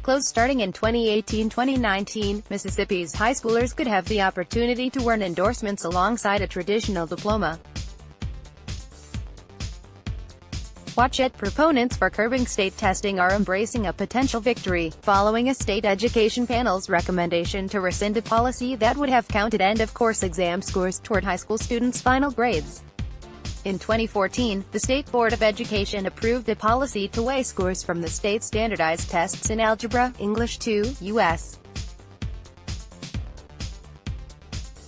closed starting in 2018-2019, Mississippi's high schoolers could have the opportunity to earn endorsements alongside a traditional diploma. WochitProponents for curbing state testing are embracing a potential victory, following a state education panel's recommendation to rescind a policy that would have counted end-of-course exam scores toward high school students' final grades. In 2014, the State Board of Education approved a policy to weigh scores from the state standardized tests in algebra, English 2, U.S.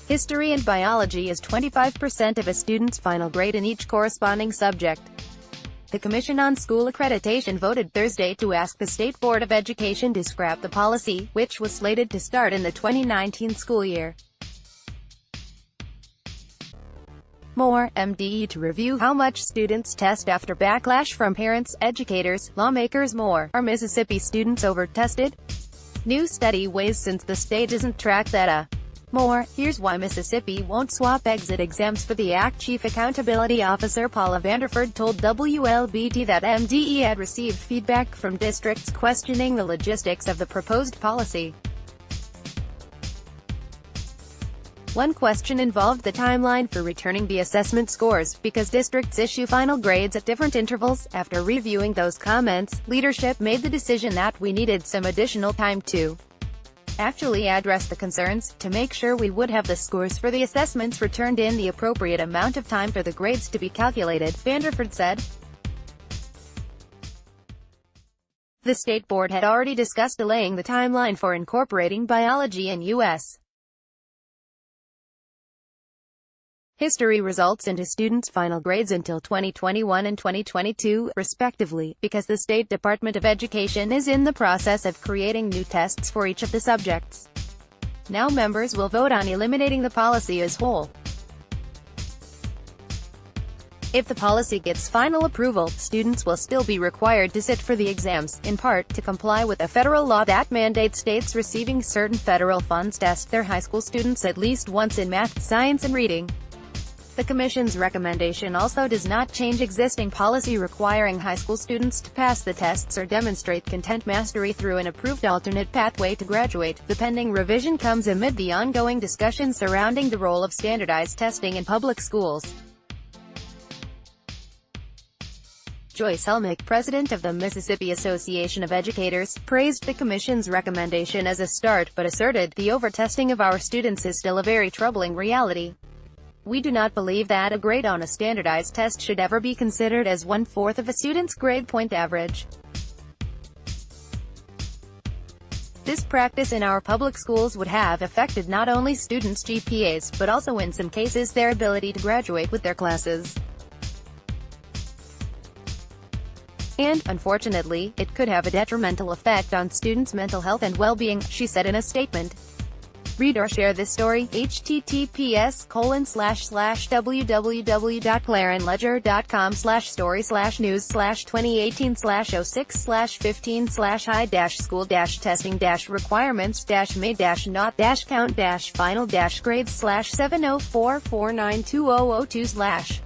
history and biology as 25% of a student's final grade in each corresponding subject. The Commission on School Accreditation voted Thursday to ask the State Board of Education to scrap the policy, which was slated to start in the 2019 school year. More, MDE to review how much students test after backlash from parents, educators, lawmakers. More, are Mississippi students over-tested? New study weighs since the state doesn't track data. More, here's why Mississippi won't swap exit exams for the ACT Chief Accountability Officer Paula Vanderford told WLBT that MDE had received feedback from districts questioning the logistics of the proposed policy. One question involved the timeline for returning the assessment scores, because districts issue final grades at different intervals. After reviewing those comments, leadership made the decision that we needed some additional time to actually address the concerns, to make sure we would have the scores for the assessments returned in the appropriate amount of time for the grades to be calculated, Vanderford said. The State Board had already discussed delaying the timeline for incorporating biology and U.S. history results into students' final grades until 2021 and 2022, respectively, because the State Department of Education is in the process of creating new tests for each of the subjects. Now members will vote on eliminating the policy as whole. If the policy gets final approval, students will still be required to sit for the exams, in part, to comply with a federal law that mandates states receiving certain federal funds test their high school students at least once in math, science and reading. The Commission's recommendation also does not change existing policy requiring high school students to pass the tests or demonstrate content mastery through an approved alternate pathway to graduate. The pending revision comes amid the ongoing discussion surrounding the role of standardized testing in public schools. Joyce Helmick, president of the Mississippi Association of Educators, praised the Commission's recommendation as a start, but asserted, "The overtesting of our students is still a very troubling reality. We do not believe that a grade on a standardized test should ever be considered as 1/4 of a student's grade point average. This practice in our public schools would have affected not only students' GPAs, but also in some cases their ability to graduate with their classes. And, unfortunately, it could have a detrimental effect on students' mental health and well-being," she said in a statement. Read or share this story, https://www.clarenledger.com/story/news/2018/06/15/high-school-testing-requirements-made-not-count-final-grades/704492002/